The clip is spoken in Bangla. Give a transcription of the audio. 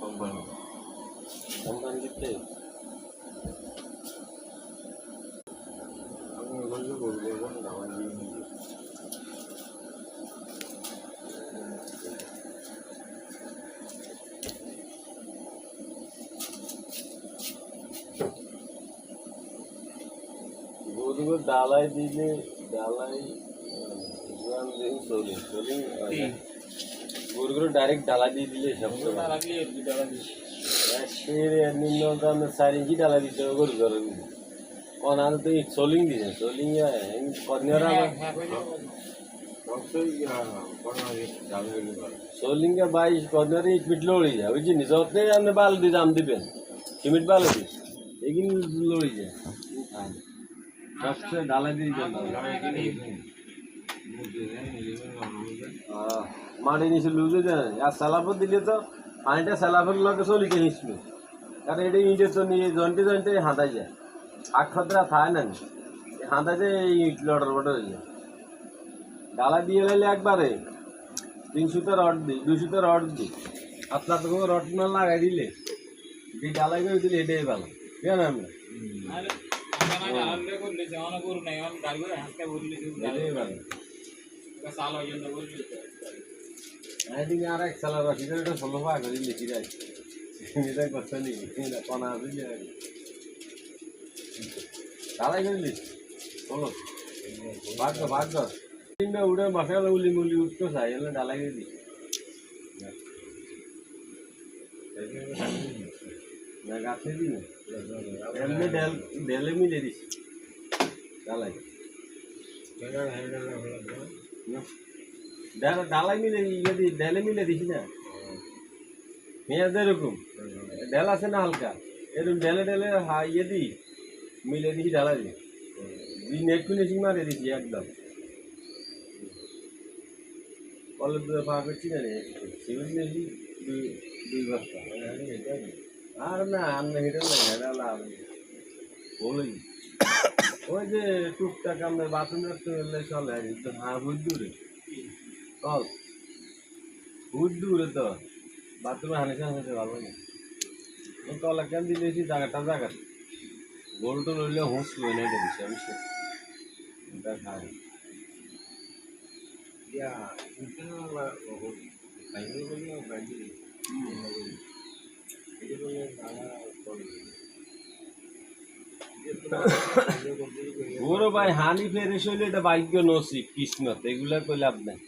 কোম্পানি কোম্পানি দিতে আমি ওগুলো বলবো না আমার গরুগুলো ডালাই দিলে ডালাই সোলিং সোলিং গরুগুলো ডাইরেক্ট ডালা দিয়ে দিলে সব নিম্ন দামে 4 ইঞ্চি ডালা দিতে হবে গরু ঘরে অনার তো সোলিং দিছে সোলিং কর্নিয়ারা সোলিং 22 কর্নিয়ারে ইট মিট লড়ি যায় ওই জিনিস যত্নে আপনি বাল দিয়ে দাম দিবেন সিমেন্ট বালু দিই এগুলো লড়ি যায় সবচেয়ে ডালা দিয়ে মাটি নিচে লুজে যায় আর সালাফর দিলে তো পানিটা সালাফের লোকে চলিতে নিচ্ছিল কারণ এটা ইটে তো নিয়ে জন্টে জন্টে হাঁদাই যায় আখ খতরা থায় না হাঁদা যায় ইট লড়ার বটে হয়ে যায় ডালা দিয়ে এলে একবারে 300 রড দিই 200 রড দিই আপনার তো রড না লাগাই দিলে যে ডালাই করে দিলে এটাই ভালো কেন আমরা আর এক সালা রসিদ 16 টাকা করে লিখি যায় এটা করতে নেই কনা বুঝলে ডালাই করে লিখ বলো ভাগ্য ভাগ্য উড়ে মশালা উলি মুলি উঠতো চাই এলে ডালাই করে দিই না গাছে দিই না এমনি ডেলে মিলে দিস ডালাই ডালাই মিলে ইয়ে দিই ডেলে মিলে দিস না মেয়াদ এরকম ডেল আছে না হালকা এরকম ডেলে ডেলে ইয়ে দিই মিলে দিস ডালাই দিই দুই নেট ফিনিশিং মারে দিছি একদম কলের দূরে পা করছি না রে সিমেন্ট নিয়েছি দুই বস্তা আর না আমরা হেঁটে না হেঁটা লাভ বলি ওই যে টুকটাক আমরা বাথরুম রাখতে গেলে চলে হ্যাঁ হুট দূরে চল হুট দূরে তো বাথরুমে হানিসা হানিতে ভালো না কলা কেন দিলেছি জায়গাটা জায়গা গোল টোল হইলে হুঁসলো না এটা দিচ্ছে আমি এটা খাই ওর ভাই হানি ফেরেস হইলে এটা ভাগ্য নসিব কিসমত এগুলা কই লাভ নাই